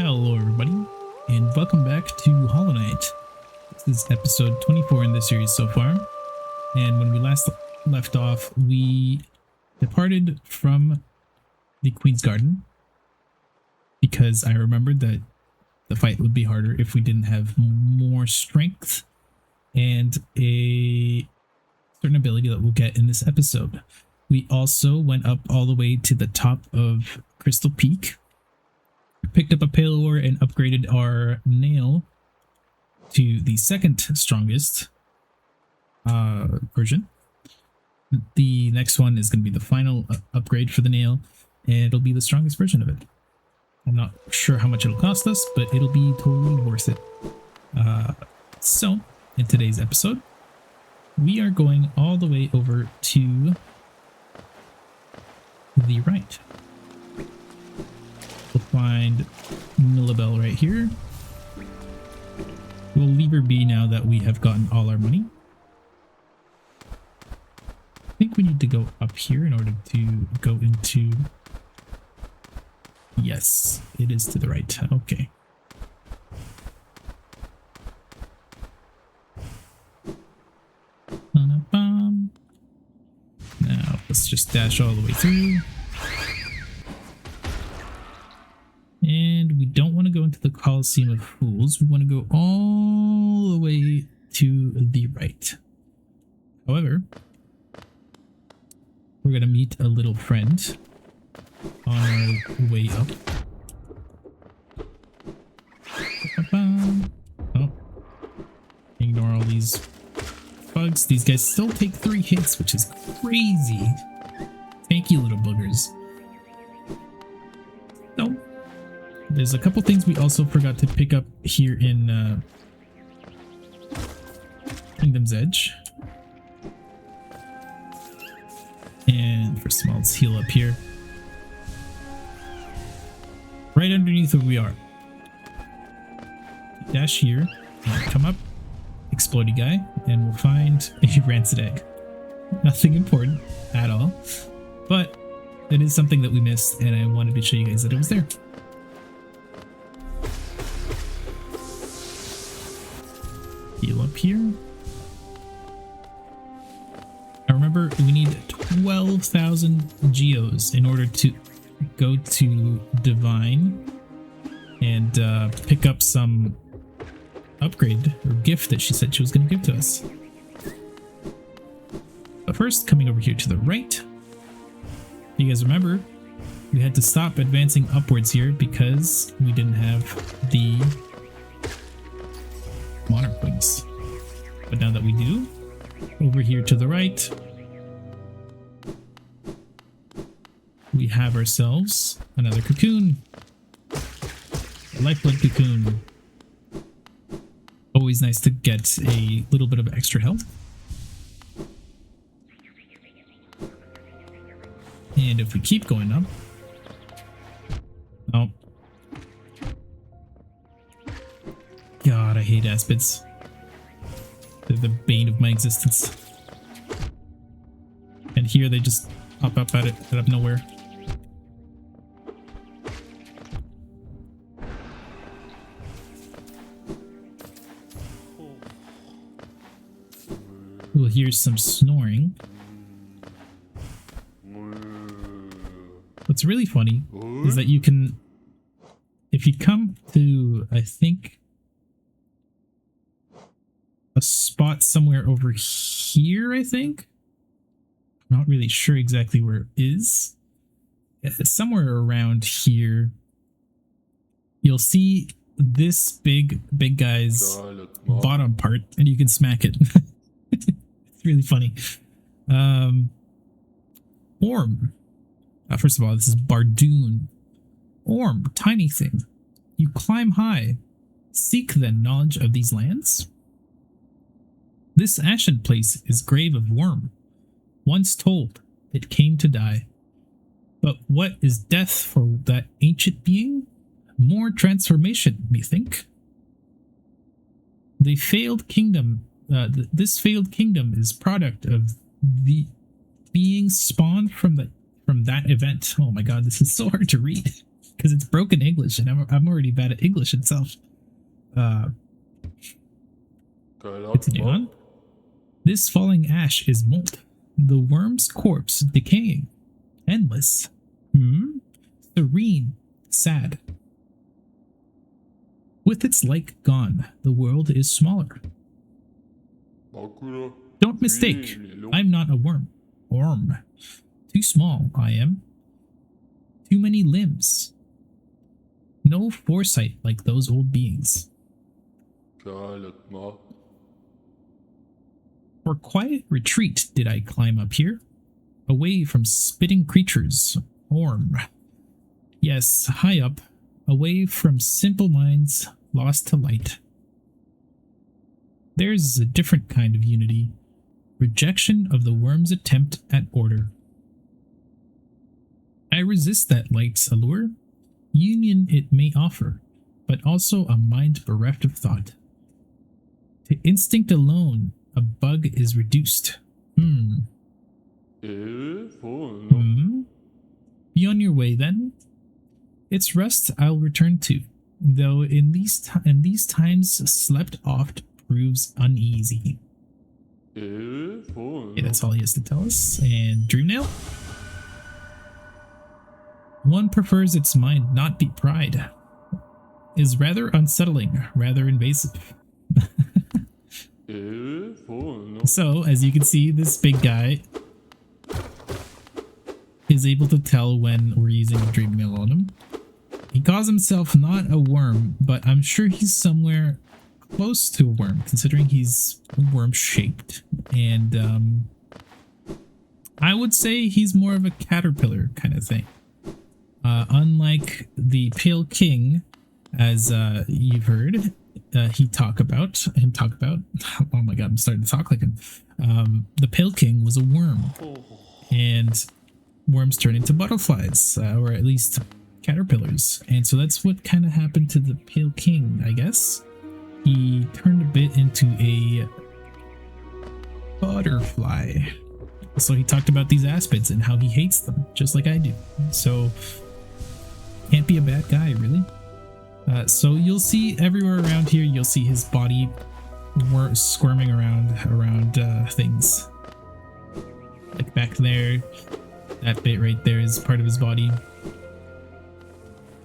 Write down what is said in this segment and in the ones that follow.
Hello everybody, and welcome back to Hollow Knight. This is episode 24 in the series so far, and when we last left off, we departed from the Queen's Garden because I remembered that the fight would be harder if we didn't have more strength and a certain ability that we'll get in this episode. We also went up all the way to the top of Crystal Peak, picked up a pale ore and upgraded our nail to the second strongest version. The next one is going to be the final upgrade for the nail, and it'll be the strongest version of it. I'm not sure how much it'll cost us, but it'll be totally worth it. So, in today's episode, we are going all the way over to the right. We'll find Millabelle right here. We'll leave her be now that we have gotten all our money. I think we need to go up here in order to go into... Yes, it is to the right. Okay. Now, let's just dash all the way through. And we don't want to go into the Coliseum of Fools. We want to go all the way to the right. However, we're going to meet a little friend on our way up. Oh, ignore all these bugs. These guys still take 3 hits, which is crazy. Thank you, little boogers. So, there's a couple things we also forgot to pick up here in Kingdom's Edge. And first of all, let's heal up here. Right underneath where we are. Dash here, and come up, explodey guy, and we'll find a Rancid Egg. Nothing important at all, but it is something that we missed, and I wanted to show you guys that it was there. Heal up here. I remember we need 12,000 geos in order to go to Divine and pick up some upgrade or gift that she said she was going to give to us. But first, coming over here to the right, you guys remember we had to stop advancing upwards here because we didn't have the Monarch Wings. But now that we do, over here to the right, we have ourselves another cocoon. A Lifeblood Cocoon. Always nice to get a little bit of extra health. And if we keep going up... Oh. God, I hate aspids. They're the bane of my existence. And here they just pop up out of nowhere. We'll hear some snoring. What's really funny is that you can, if you come to, I think, a spot somewhere over here, I think. I'm not really sure exactly where it is. Somewhere around here, you'll see this big guy's bottom part, and you can smack it. It's really funny. Orm. First of all, this is Bardoon. Orm, tiny thing. You climb high. Seek then knowledge of these lands. This ashen place is grave of worm. Once told, it came to die. But what is death for that ancient being? More transformation, methinks. The failed kingdom. This failed kingdom is product of the being spawned from that event. Oh my god, this is so hard to read. because it's broken English, and I'm already bad at English itself. Continue on. This falling ash is mold. The worm's corpse decaying. Endless. Serene. Sad. With its light gone, the world is smaller. Don't mistake. I'm not a worm. Too small, I am. Too many limbs. No foresight like those old beings. For quiet retreat did I climb up here, away from spitting creatures. Yes, high up, away from simple minds lost to light. There's a different kind of unity, rejection of the worm's attempt at order. I resist that light's allure, union it may offer, but also a mind bereft of thought. To instinct alone, a bug is reduced. Be on your way then. Its rest I'll return to, though in these times slept oft proves uneasy. Okay, that's all he has to tell us. And Dreamnail. One prefers its mind not be pride. Is rather unsettling, rather invasive. So, as you can see, this big guy is able to tell when we're using a dream mail on him. He calls himself not a worm, but I'm sure he's somewhere close to a worm, considering he's worm shaped. And I would say he's more of a caterpillar kind of thing. Unlike the Pale King, as you've heard him talk about. Oh my god, I'm starting to talk like him. The Pale King was a worm, and worms turn into butterflies, or at least caterpillars. And so that's what kind of happened to the Pale King, I guess. He turned a bit into a butterfly. So he talked about these aspids and how he hates them, just like I do. So can't be a bad guy, really. So you'll see everywhere around here, you'll see his body squirming around things. Like back there, that bit right there is part of his body.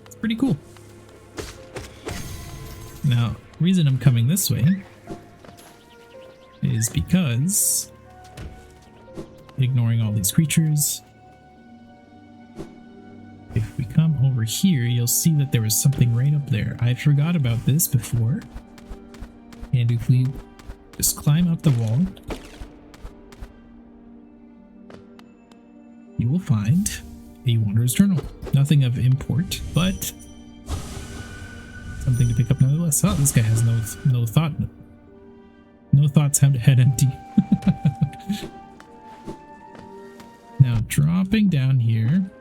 It's pretty cool. Now, reason I'm coming this way is because, ignoring all these creatures, if we come over here, you'll see that there was something right up there. I forgot about this before. And if we just climb up the wall, you will find a Wanderer's Journal. Nothing of import, but something to pick up nonetheless. Oh, this guy has no thought. No thoughts, head empty. Now, dropping down here.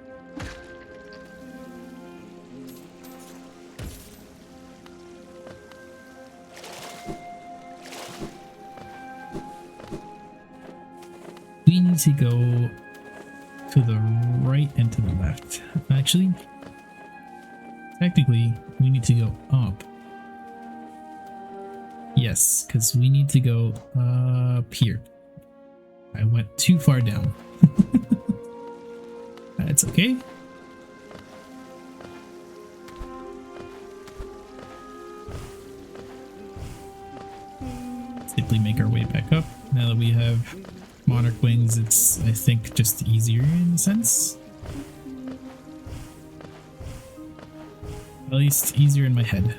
We need to go to the right and to the left. Actually, technically, we need to go up. Yes, because we need to go up here. I went too far down. That's okay. Simply make our way back up. Now that we have Monarch Wings, it's, I think, just easier in a sense. At least easier in my head.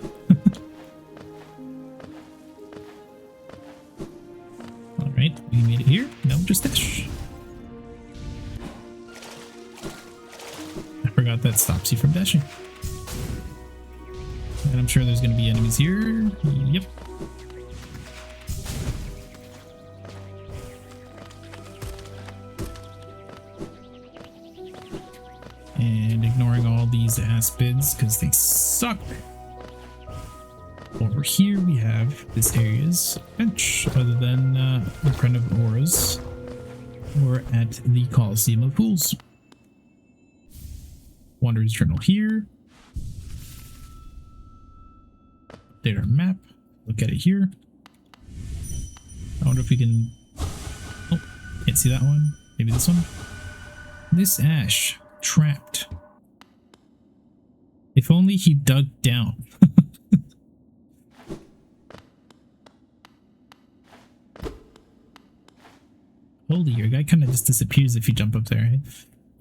Alright, we made it here. No, just dash. I forgot that stops you from dashing. And I'm sure there's going to be enemies here. Yep. And ignoring all these aspids because they suck. Over here we have this area's bench, other than in front of Aura's or at the Coliseum of Fools. Wanderer's Journal here. update our map. Look at it here. I wonder if we can... Oh, can't see that one. Maybe this one. This ash. Trapped. If only he dug down. Holy, your guy kind of just disappears if you jump up there.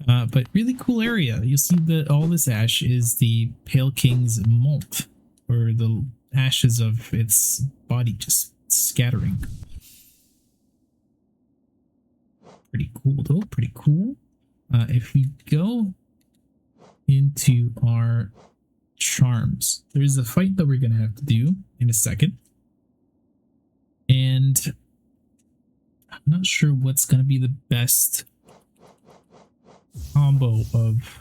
Right? But really cool area. You'll see that all this ash is the Pale King's molt, or the ashes of its body just scattering. Pretty cool though, pretty cool. If we go into our charms, there's a fight that we're gonna have to do in a second. And I'm not sure what's gonna be the best combo of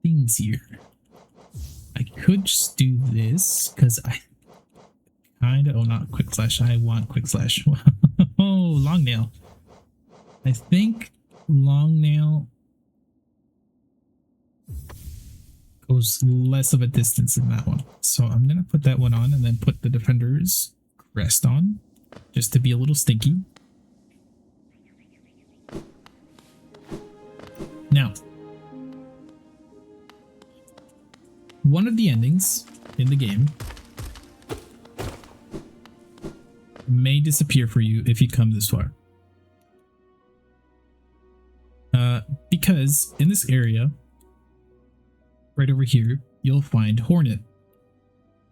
things here. I could just do this because I kind of... Oh, not quick slash. I want quick slash. Oh, long nail. I think long nail goes less of a distance in that one. So I'm going to put that one on and then put the defender's crest on just to be a little stinky. Now, one of the endings in the game may disappear for you if you come this far. Because in this area, right over here, you'll find Hornet.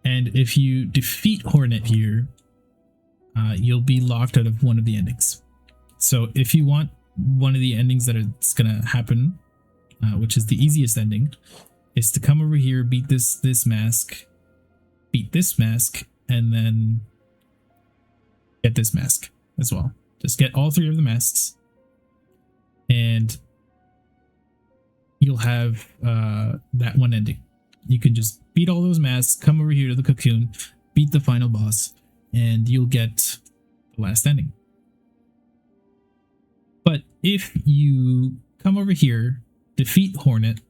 And if you defeat Hornet here, you'll be locked out of one of the endings. So if you want one of the endings that is going to happen, which is the easiest ending, is to come over here, beat this mask, and then get this mask as well. Just get all three of the masks, and you'll have that one ending. You can just beat all those masks, come over here to the cocoon, beat the final boss, and you'll get the last ending. But if you come over here, defeat Hornet,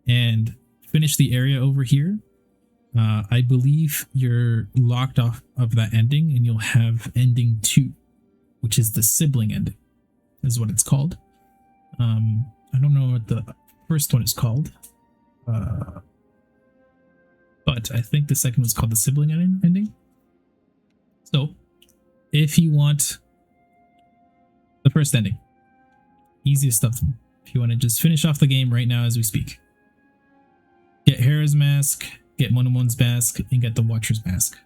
and finish the area over here, I believe you're locked off of that ending, and you'll have ending 2, which is the sibling ending, is what it's called. I don't know what the first one is called, but I think the second was called the sibling ending. So if you want the first ending, easiest stuff, if you want to just finish off the game right now as we speak, get Hera's mask, get Monomon's mask, and get the Watcher's mask,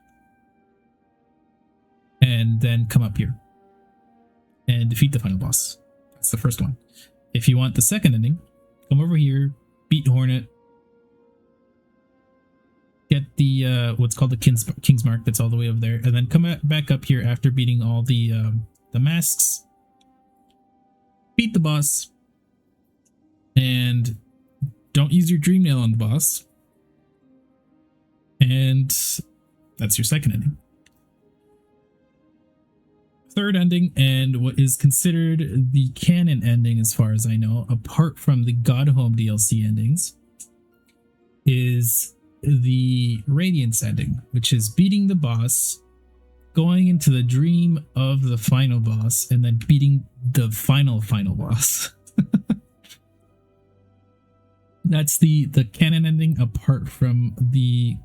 and then come up here and defeat the final boss. That's the first one. If you want the second ending, come over here, beat Hornet, get the what's called the King's Mark that's all the way over there, and then come back up here after beating all the masks, beat the boss, and don't use your dream nail on the boss, and that's your second ending. Third ending, and what is considered the canon ending as far as I know, apart from the Godhome DLC endings, is the Radiance ending, which is beating the boss, going into the dream of the final boss, and then beating the final boss. That's the canon ending apart from the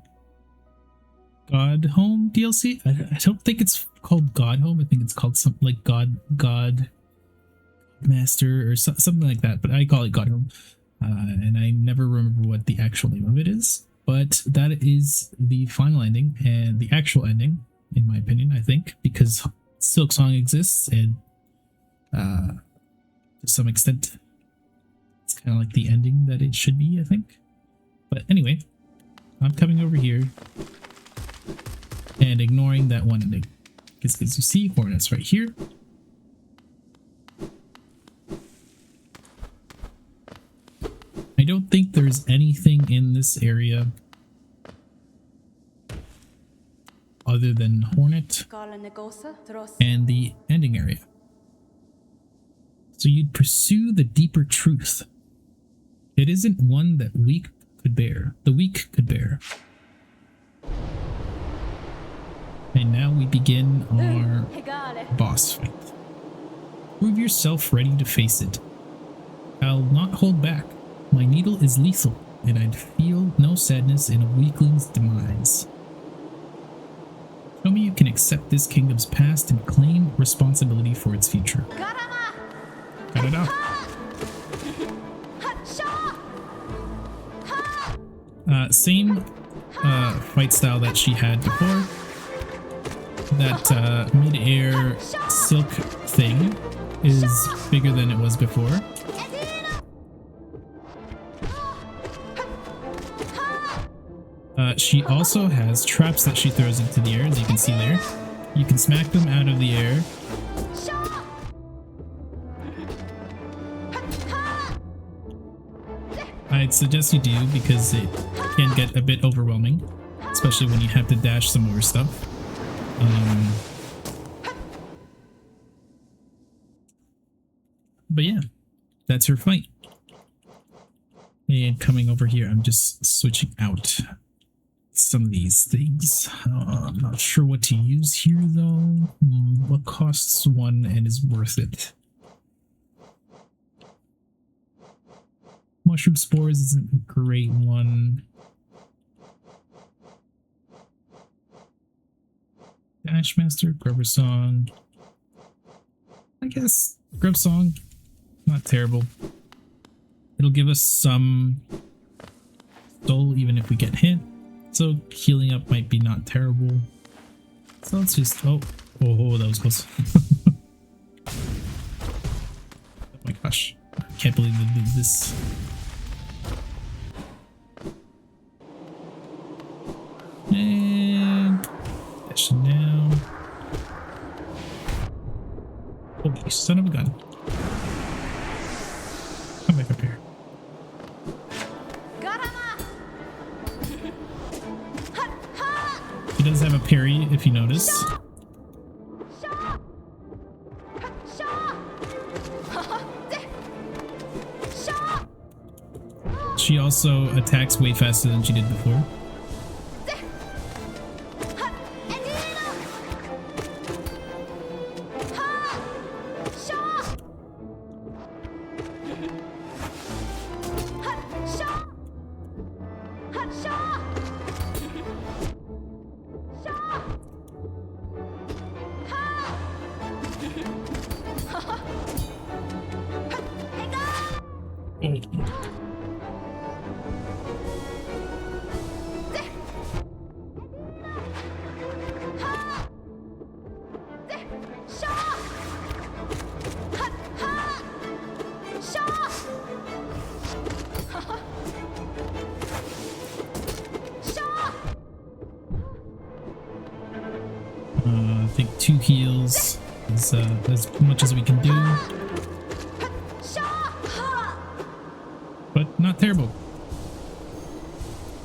Godhome DLC. I don't think it's called Godhome. I think it's called something like God Master or something like that, but I call it Godhome. And I never remember what the actual name of it is, but that is the final ending and the actual ending, in my opinion, I think, because Silksong exists, and to some extent it's kind of like the ending that it should be, I think. But anyway, I'm coming over here and ignoring that one ending, because you see Hornets right here. I don't think there's anything in this area other than Hornet and the ending area. So you'd pursue the deeper truth. It isn't one that the weak could bear. And now we begin our boss fight. Prove yourself ready to face it. I'll not hold back. My needle is lethal, and I'd feel no sadness in a weakling's demise. Show me you can accept this kingdom's past and claim responsibility for its future. Got it out. Same fight style that she had before. That mid-air silk thing is bigger than it was before. She also has traps that she throws into the air, as you can see there. You can smack them out of the air. I'd suggest you do, because it can get a bit overwhelming, especially when you have to dash some more stuff. But yeah, that's her fight. And coming over here, I'm just switching out some of these things. I'm not sure what to use here though. What costs one and is worth it? Mushroom spores isn't a great one. Dashmaster, Grubber Song. I guess Grub Song, not terrible. It'll give us some soul even if we get hit. So healing up might be not terrible. So let's just oh that was close. Oh my gosh. I can't believe they did this. And dash it down. Oh, you son of a gun. Come back up here. He does have a parry, if you notice. She also attacks way faster than she did before. I think 2 heals is as much as we can do. But not terrible.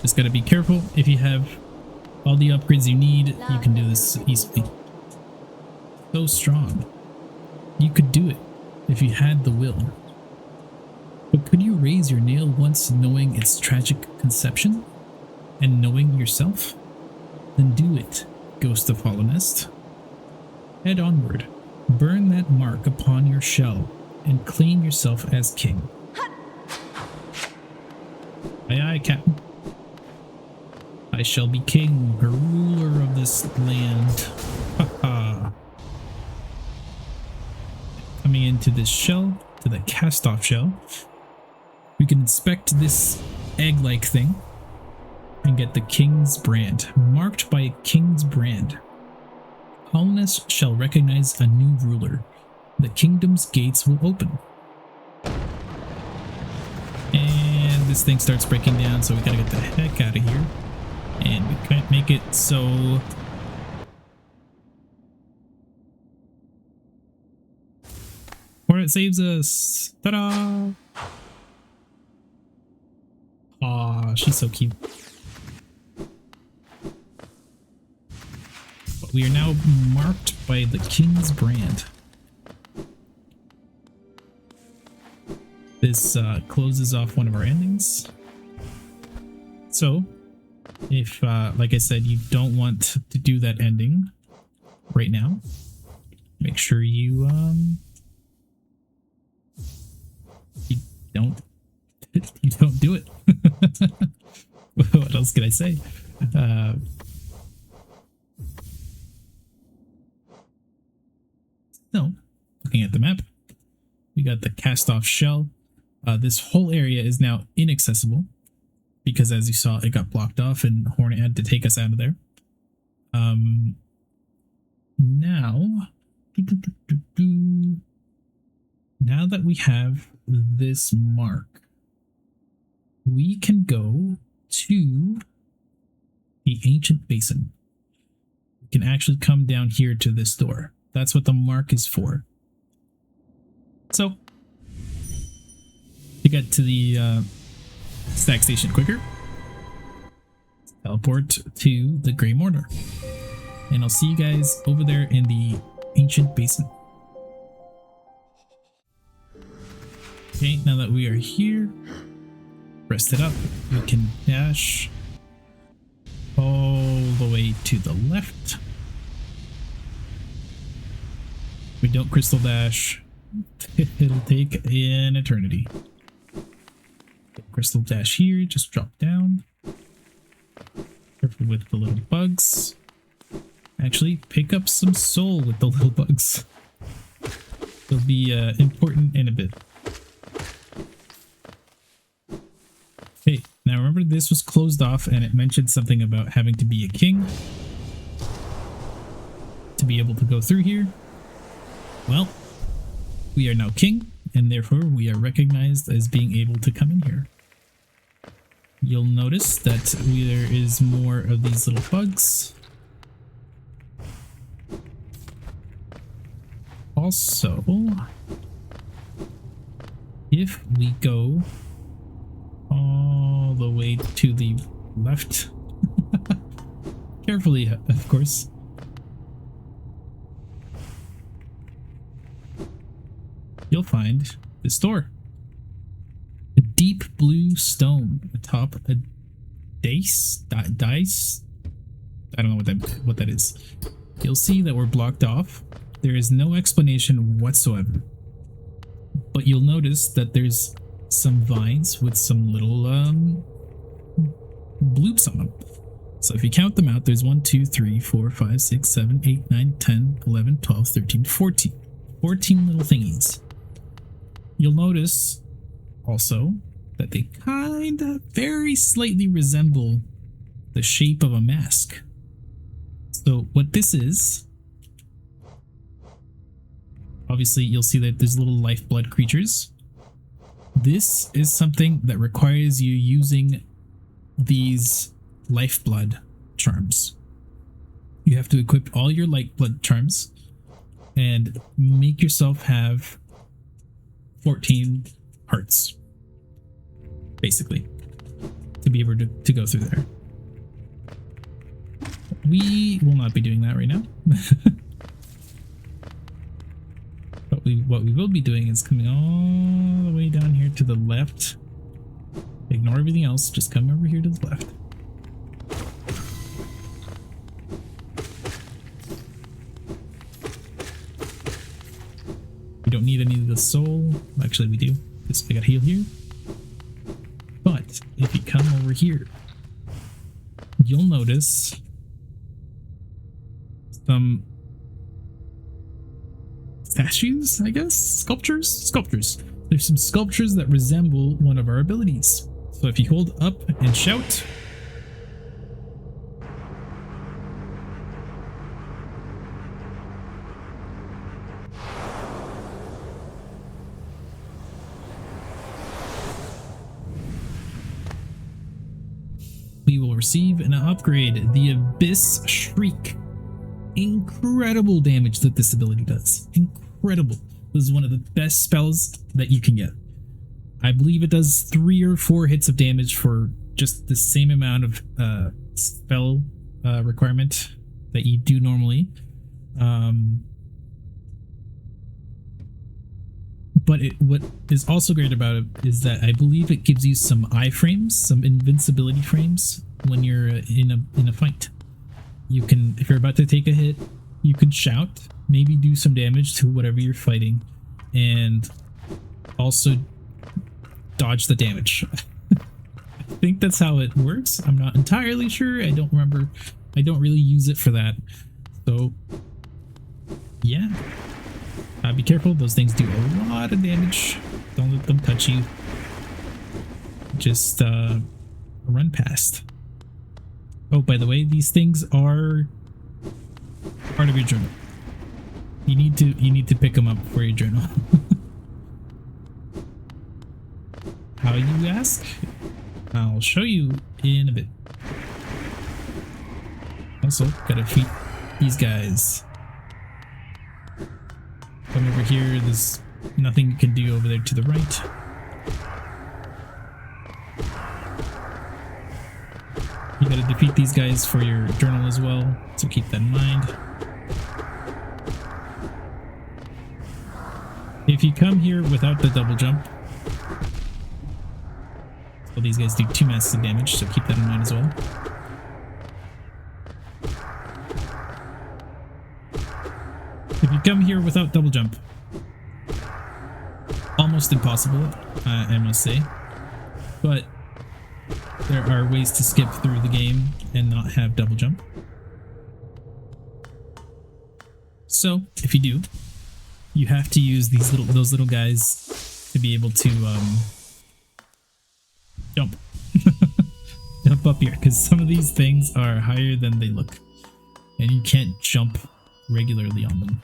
Just gotta be careful. If you have all the upgrades you need, you can do this easily. So strong. You could do it if you had the will. But could you raise your nail once knowing its tragic conception? And knowing yourself? Then do it, Ghost of Hallownest. Head onward. Burn that mark upon your shell and claim yourself as king. Aye aye, Captain. I shall be king, a ruler of this land. Haha. Coming into this shell, to the cast-off shell, we can inspect this egg-like thing and get the king's brand, marked by a king's brand. Hallownest shall recognize a new ruler. The kingdom's gates will open. And this thing starts breaking down, so we gotta get the heck out of here. And we can't make it, so... Hornet saves us! Ta-da! Aw, she's so cute. But we are now marked by the king's brand. This closes off one of our endings. So, if, like I said, you don't want to do that ending, right now. Make sure you don't do it. What else can I say? So, looking at the map, we got the cast off shell. This whole area is now inaccessible because, as you saw, it got blocked off and Hornet had to take us out of there. Now that we have this mark, we can go to the Ancient Basin. We can actually come down here to this door. That's what the mark is for. So, to get to the stack station quicker, teleport to the Grey Mortar. And I'll see you guys over there in the Ancient Basin. Okay, now that we are here, rest it up, we can dash all the way to the left. If we don't crystal dash, it'll take an eternity. Crystal dash here, just drop down. Careful with the little bugs. Actually, pick up some soul with the little bugs. They'll be important in a bit. Okay, now remember this was closed off and it mentioned something about having to be a king to be able to go through here. Well, we are now king, and therefore we are recognized as being able to come in here. You'll notice that there is more of these little bugs. Also, if we go all the way to the left, carefully, of course, you'll find this door. A deep blue stone atop a dice. I don't know what that is. You'll see that we're blocked off. There is no explanation whatsoever. But you'll notice that there's some vines with some little bloops on them. So if you count them out, there's 1, 2, 3, 4, 5, 6, 7, 8, 9, 10, 11, 12, 13, 14. 14 little thingies. You'll notice also that they kind of very slightly resemble the shape of a mask. So what this is, obviously you'll see that there's little lifeblood creatures. This is something that requires you using these lifeblood charms. You have to equip all your lifeblood charms and make yourself have 14 hearts, basically, to be able to go through there. We will not be doing that right now. But what we will be doing is coming all the way down here to the left. Ignore everything else, just come over here to the left. We don't need any of the soul. Actually, we do. I got heal here. But if you come over here, you'll notice some statues, I guess? Sculptures? Sculptures. There's some sculptures that resemble one of our abilities. So if you hold up and shout, we will receive an upgrade, the Abyss Shriek. Incredible damage that this ability does. Incredible. This is one of the best spells that you can get. I believe it does 3 or 4 hits of damage for just the same amount of spell requirement that you do normally. But what is also great about it is that I believe it gives you some iframes, some invincibility frames when you're in a fight. You can, if you're about to take a hit, you could shout, maybe do some damage to whatever you're fighting, and also dodge the damage. I think that's how it works. I'm not entirely sure. I don't remember. I don't really use it for that. So yeah, be careful. Those things do a lot of damage. Don't let them touch you. Just run past. Oh, by the way, these things are part of your journal. You need to pick them up for your journal. How, you ask? I'll show you in a bit. Also, gotta defeat these guys. Come over here. There's nothing you can do over there to the right. You gotta defeat these guys for your journal as well, so keep that in mind. If you come here without the double jump, well, these guys do 2 massive damage, so keep that in mind as well. If you come here without double jump, almost impossible, I must say, but there are ways to skip through the game and not have double jump. So if you do, you have to use those little guys to be able to jump. Jump up here, because some of these things are higher than they look, and you can't jump regularly on them.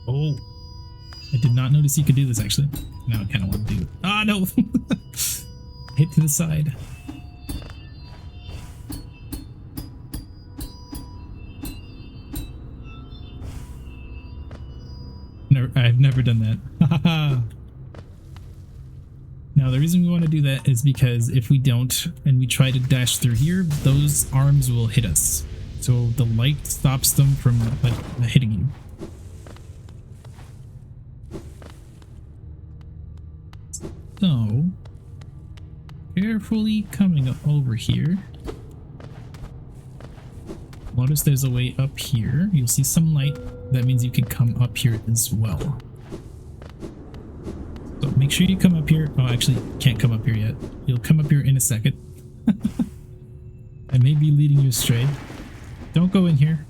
Oh, I did not notice you could do this actually. Now I kind of want to do it. Ah, no! Hit to the side. I've never done that. Now the reason we want to do that is because if we don't and we try to dash through here, those arms will hit us. So the light stops them from like hitting you. So carefully coming over here. Notice there's a way up here. You'll see some light. That means you can come up here as well. So make sure you come up here. Oh, actually, you can't come up here yet. You'll come up here in a second. I may be leading you astray. Don't go in here.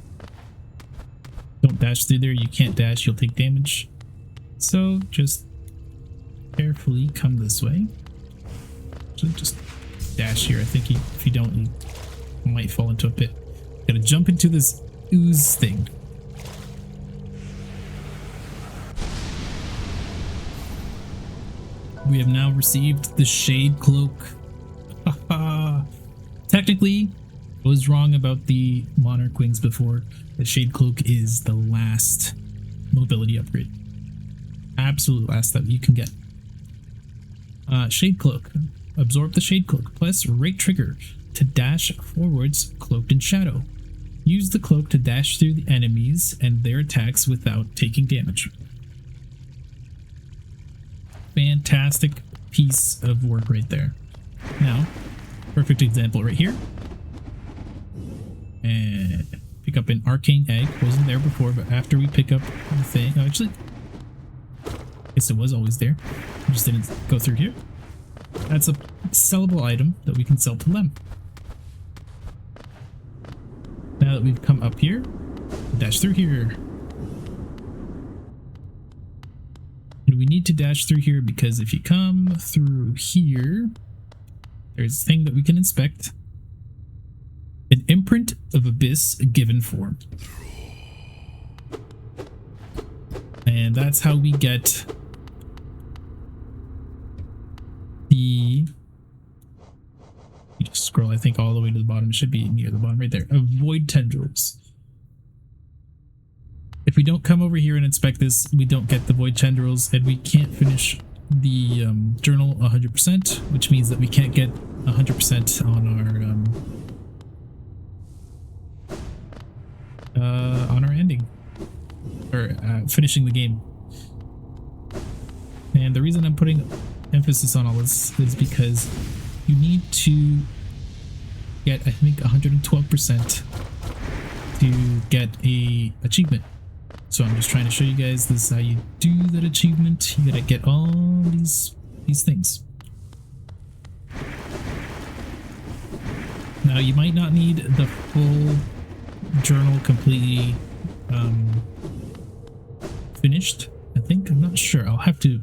Don't dash through there. You can't dash. You'll take damage. So just carefully come this way. So just dash here. I think if you don't, you might fall into a pit. Gotta jump into this ooze thing. We have now received the Shade Cloak. Technically, I was wrong about the Monarch Wings before. The Shade Cloak is the last mobility upgrade. Absolute last that you can get. Shade Cloak. Absorb the Shade Cloak. Plus right trigger to dash forwards cloaked in shadow. Use the cloak to dash through the enemies and their attacks without taking damage. Fantastic piece of work right there. Now, perfect example right here. And pick up an Arcane Egg. Wasn't there before, but after we pick up the thing... Oh, actually, I guess it was always there. I just didn't go through here. That's a sellable item that we can sell to Lem. Now that we've come up here, dash through here. And we need to dash through here because if you come through here, there's a thing that we can inspect. An imprint of Abyss given form. And that's how we get the... You just scroll, I think, all the way to the bottom. It should be near the bottom right there. Avoid Tendrils. If we don't come over here and inspect this, we don't get the Void Tendrils, and we can't finish the journal 100%, which means that we can't get 100% on our ending, or finishing the game. And the reason I'm putting emphasis on all this is because you need to get, I think, 112% to get a achievement. So I'm just trying to show you guys this is how you do that achievement. You gotta get all these things. Now you might not need the full journal completely finished. I think, I'm not sure. I'll have to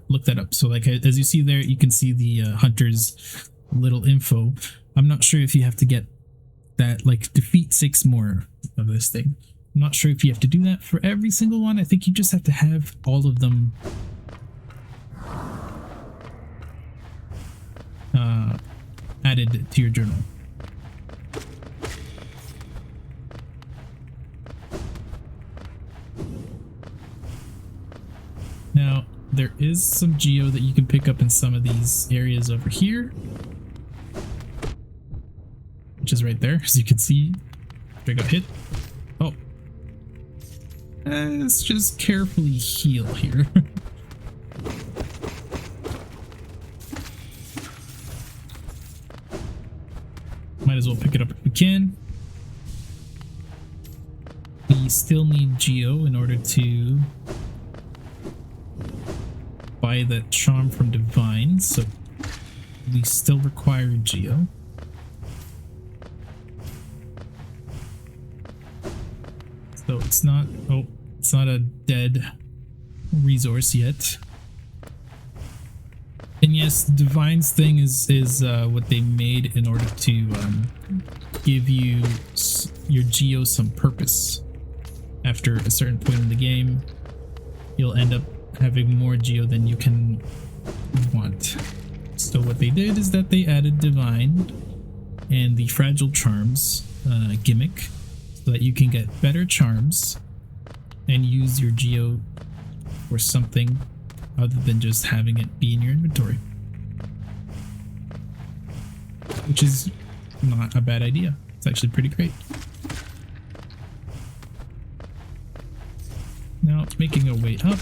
look that up. So like as you see there, you can see the hunter's little info. I'm not sure if you have to get that, like defeat 6 more of this thing. I'm not sure if you have to do that for every single one. I think you just have to have all of them added to your journal. Now, there is some geo that you can pick up in some of these areas over here, which is right there, as you can see. I got hit. Oh. Let's just carefully heal here. Might as well pick it up if we can. We still need geo in order to buy that charm from Divine, so we still require geo. So it's not, oh, it's not a dead resource yet. And yes, Divine's thing is what they made in order to give you your geo some purpose. After a certain point in the game, you'll end up having more geo than you can want. So what they did is that they added Divine and the Fragile Charms gimmick, so that you can get better charms and use your geo for something other than just having it be in your inventory, which is not a bad idea. It's actually pretty great. Now making our way up.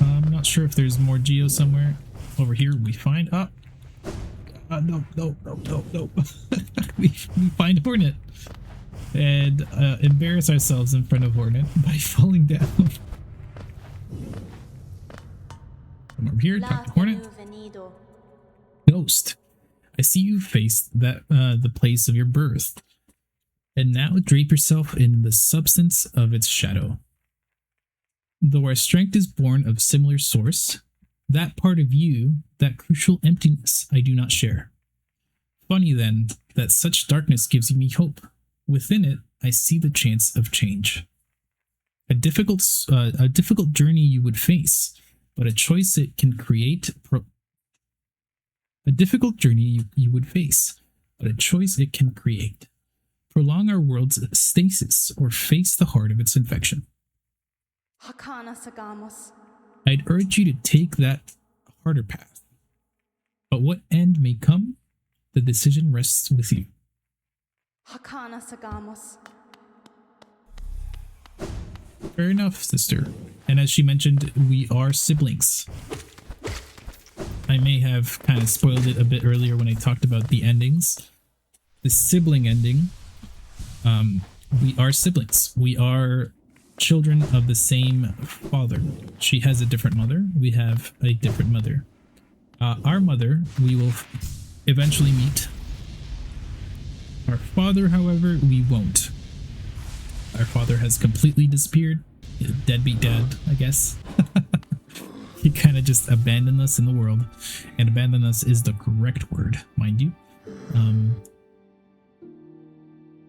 I'm not sure if there's more geo somewhere. Over here we find up. No. we find Hornet and embarrass ourselves in front of Hornet by falling down. Come over here, talk to Hornet. Ghost, I see you faced that the place of your birth, and now drape yourself in the substance of its shadow. Though our strength is born of similar source, that part of you, that crucial emptiness, I do not share. Funny then, that such darkness gives me hope. Within it, I see the chance of change. A difficult journey you would face, but a choice it can create. A difficult journey you would face, but a choice it can create. Prolong our world's stasis, or face the heart of its infection. I'd urge you to take that harder path. But what end may come, the decision rests with you. Fair enough, sister. And as she mentioned, we are siblings. I may have kind of spoiled it a bit earlier when I talked about the endings. The sibling ending. We are siblings. We are children of the same father. She has a different mother. We have a different mother. Our mother, we will eventually meet. Our father, however, we won't. Our father has completely disappeared. Deadbeat dad, I guess. He kind of just abandoned us in the world. And abandon us is the correct word, mind you.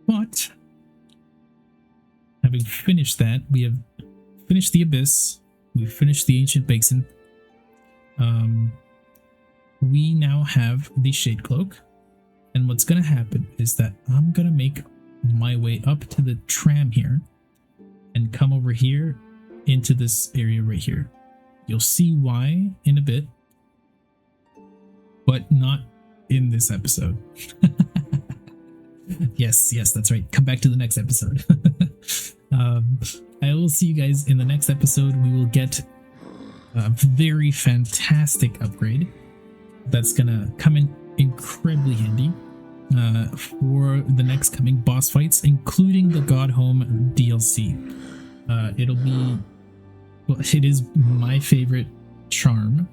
But having finished that, we have finished the Abyss. We've finished the Ancient Basin. We now have the Shade Cloak. And what's going to happen is that I'm going to make my way up to the tram here and come over here into this area right here. You'll see why in a bit, but not in this episode. Yes, that's right. Come back to the next episode. I will see you guys in the next episode. We will get a very fantastic upgrade that's gonna come in incredibly handy. for the next coming boss fights, including the Godhome DLC. It'll be, well, it is my favorite charm,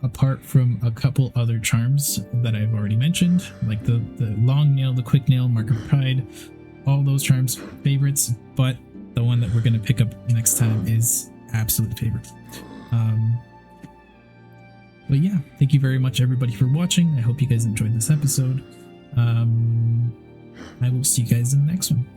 apart from a couple other charms that I've already mentioned, like the long nail, the quick nail, mark of pride, all those charms favorites, but the one that we're going to pick up next time is absolute favorite. But yeah, thank you very much everybody for watching. I hope you guys enjoyed this episode. I will see you guys in the next one.